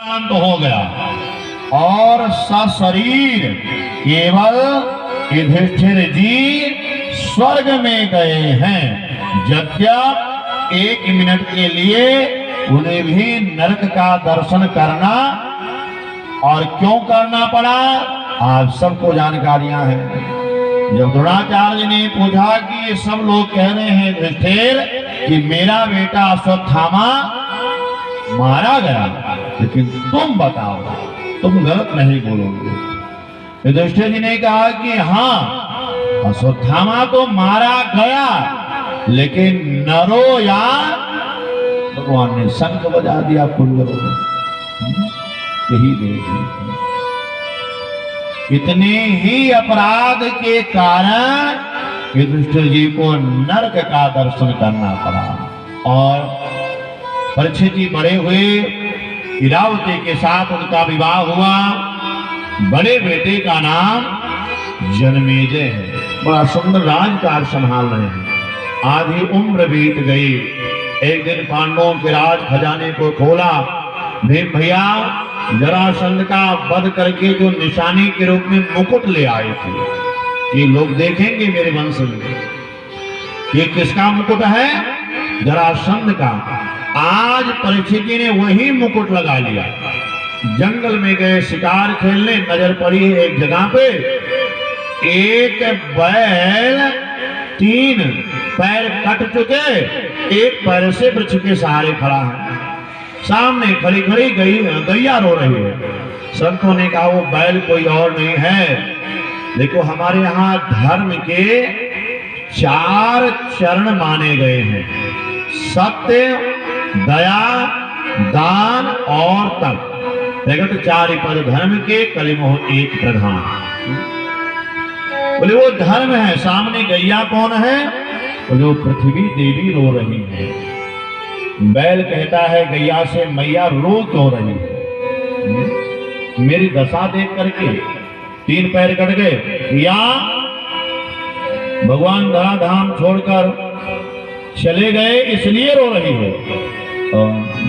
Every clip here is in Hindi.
शांत हो गया और सशरीर केवल युधिष्ठिर जी स्वर्ग में गए हैं। यद्यप 1 मिनट के लिए उन्हें भी नरक का दर्शन करना और क्यों करना पड़ा, आप सबको जानकारियां हैं। जब द्रोणाचार्य ने पूछा कि ये सब लोग कह रहे हैं युधिष्ठिर कि मेरा बेटा अश्वत्थामा मारा गया, लेकिन तुम बताओ, तुम गलत नहीं बोलोगे। युधिष्ठिर जी ने कहा कि हाँ, अश्वत्थामा तो मारा गया, लेकिन नरो या भगवान ने शंख बजा दिया कुंजरों में। यही देखिए, इतने ही अपराध के कारण युधिष्ठिर जी को नरक का दर्शन करना पड़ा। और परीक्षित जी बड़े हुए, इरावती के साथ उनका विवाह हुआ। बड़े बेटे का नाम जनमेजय है, बड़ा सुंदर राजकाज संभाल रहे हैं। आधी उम्र बीत गई। एक दिन पांडवों के राज खजाने को खोला। भीम भैया जरासंध का वध करके जो निशानी के रूप में मुकुट ले आए थे, कि लोग देखेंगे मेरे वंश में ये किसका मुकुट है, जरासंध का। आज परीक्षित जी ने वही मुकुट लगा लिया। जंगल में गए शिकार खेलने, नजर पड़ी एक जगह पे एक बैल 3 पैर कट चुके, एक पैर से वृक्ष के सहारे खड़ा है। सामने खड़ी खड़ी गैया रो रही है। संतों ने कहा वो बैल कोई और नहीं है। देखो हमारे यहाँ धर्म के 4 चरण माने गए हैं, सत्य, दया, दान और तप। जगत 4 पद धर्म के, कलिमोह 1 प्रधान। बोले वो धर्म है। सामने गैया कौन है? बोले वो पृथ्वी देवी रो रही है। बैल कहता है गैया से, मैया रो क्यों रही है? मेरी दशा देख करके 3 पैर कट गए, या भगवान धराधाम छोड़कर चले गए इसलिए रो रही है।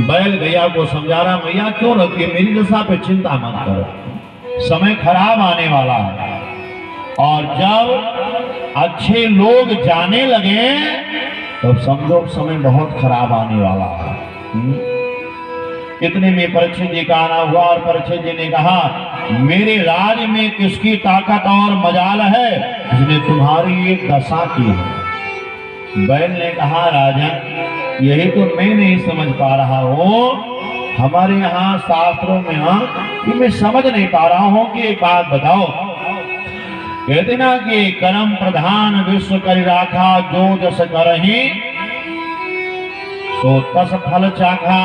बैल गैया को समझा रहा, मैया क्यों रोती है, मेरी दशा पे चिंता मत करो, समय खराब आने वाला है। और जब अच्छे लोग जाने लगे तब समझो समय बहुत खराब आने वाला है। इतने में परीक्षित जी का आना हुआ और परीक्षित जी ने कहा, मेरे राज में किसकी ताकत और मजाल है जिसने तुम्हारी ये दशा की है? बैल ने कहा, राजन यही तो मैं नहीं समझ पा रहा हूँ। हमारे यहाँ शास्त्रों में कि मैं समझ नहीं पा रहा हूँ कि एक बात बताओ। कहते ना कि कर्म प्रधान विश्व कर राखा, जो जस करहि सो तस फल चाखा।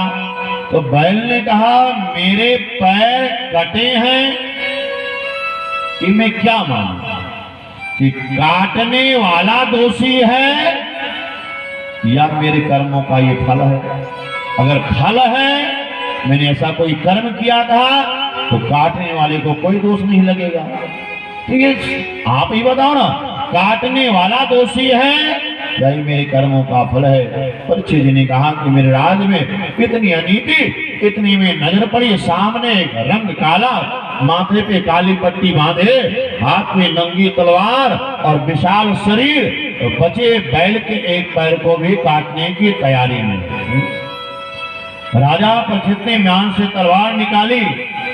तो बैल ने कहा, मेरे पैर कटे हैं कि मैं क्या मानूं कि काटने वाला दोषी है या मेरे कर्मों का ये फल है? अगर फल है, मैंने ऐसा कोई कर्म किया था, तो काटने वाले को कोई दोष नहीं लगेगा। ठीक है, आप ही बताओ ना, काटने वाला दोषी है या मेरे कर्मों का फल है? परीक्षित जी ने कहा कि मेरे राज में कितनी अनीति, इतनी में नजर पड़ी सामने एक रंग काला, माथे पे काली पट्टी बांधे, हाथ में नंगी तलवार और विशाल शरीर, बचे बैल के एक पैर को भी काटने की तैयारी में। राजा परीक्षित ने म्यान से तलवार निकाली।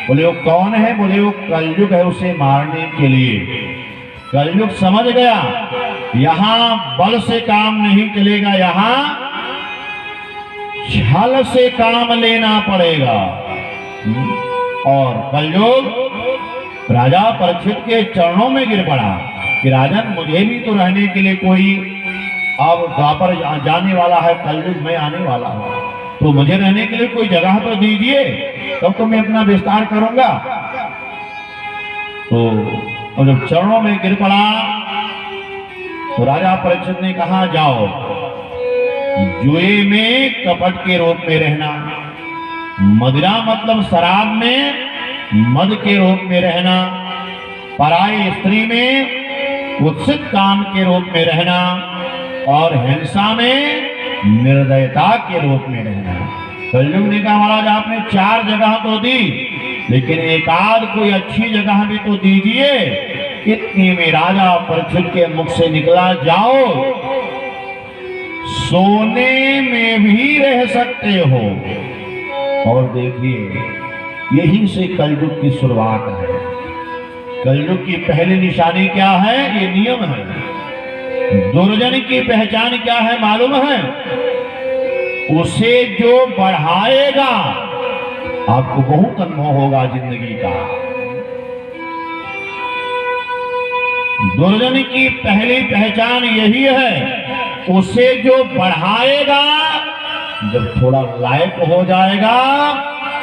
बोले वो कौन है? बोले वो कलयुग है, उसे मारने के लिए। कलयुग समझ गया यहाँ बल से काम नहीं चलेगा, यहाँ छल से काम लेना पड़ेगा। और कलयुग राजा परीक्षित के चरणों में गिर पड़ा कि राजन मुझे भी तो रहने के लिए कोई, अब द्वापर जाने वाला है, कलयुग में आने वाला है, तो मुझे रहने के लिए कोई जगह तो दीजिए, तब तो मैं अपना विस्तार करूंगा। तो और जब चरणों में गिर पड़ा तो राजा परीक्षित ने कहा, जाओ जुए में कपट के रूप में रहना, मदिरा मतलब शराब में मद के रूप में रहना, पराई स्त्री में कुत्सित काम के रूप में रहना, और हिंसा में निर्दयता के रूप में रहना। कलयुग ने कहा महाराज आपने 4 जगह तो दी, लेकिन एक आध कोई अच्छी जगह भी तो दीजिए। इतनी में राजा परीक्षित के मुख से निकला, जाओ सोने में भी रह सकते हो। और देखिए यही से कलयुग की शुरुआत है। कलयुग की पहली निशानी क्या है? ये नियम है। दुर्जन की पहचान क्या है मालूम है? उसे जो बढ़ाएगा, आपको बहुत अनुभव होगा जिंदगी का। दुर्जन की पहली पहचान यही है, उसे जो बढ़ाएगा, जब थोड़ा लायक हो जाएगा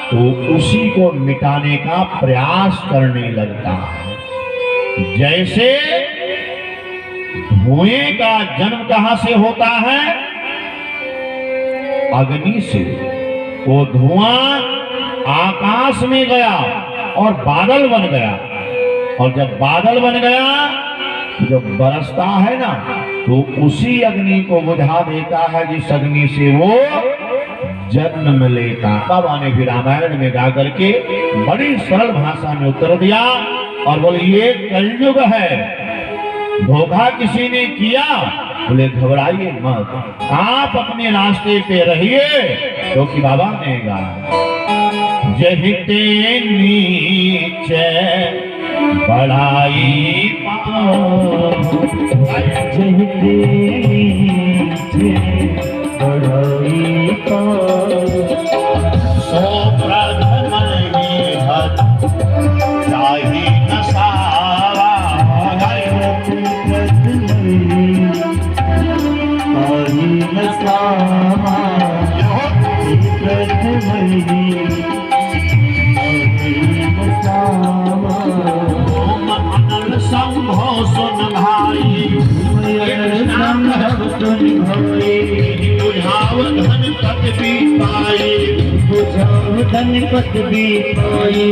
तो उसी को मिटाने का प्रयास करने लगता है। जैसे धुएं का जन्म कहां से होता है? अग्नि से। वो धुआं आकाश में गया और बादल बन गया, और जब बादल बन गया तो जब बरसता है ना, तो उसी अग्नि को बुझा देता है जिस अग्नि से वो जन्म लेता। बाबा ने भी रामायण में गा करके बड़ी सरल भाषा में उत्तर दिया और बोले ये कलयुग है। धोखा किसी ने किया, बोले घबराइए मत, आप अपने रास्ते पे रहिए, क्योंकि बाबा ने कहा जहिते नीचे बड़ाई पाओ, जहिते नीचे बड़ाई पाओ, सो प्रथम हत चाही न सावा, संभो सुन भाई, बुझाव धन पद भी पाए, बुझाव धन पद भी पाए,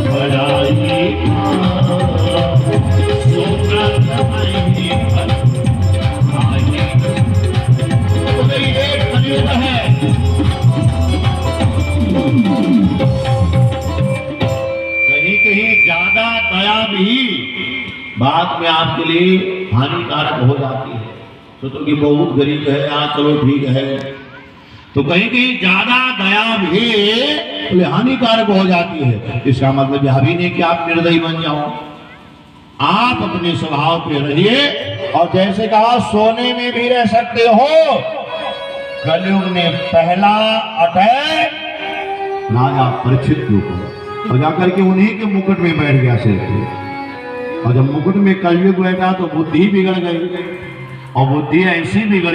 बड़ाई है। कहीं ज्यादा दया भी बाद में आपके लिए हानिकारक हो जाती है। सोचो कि बहुत गरीब है, आज चलो ठीक है, तो कहीं कहीं ज्यादा दया भी हानिकारक हो जाती है। इसका मतलब यह भी नहीं कि आप निर्दयी बन जाओ, आप अपने स्वभाव पे रहिए। और जैसे कहा सोने में भी रह सकते हो। कलयुग में पहला अटैक राजा परीक्षित के ऊपर, और जाकर के उन्हीं के मुकुट में बैठ गया सिर पे। और जब मुकुट में कलयुग बैठा तो बुद्धि बिगड़ गई, और बुद्धि ऐसी बिगड़ी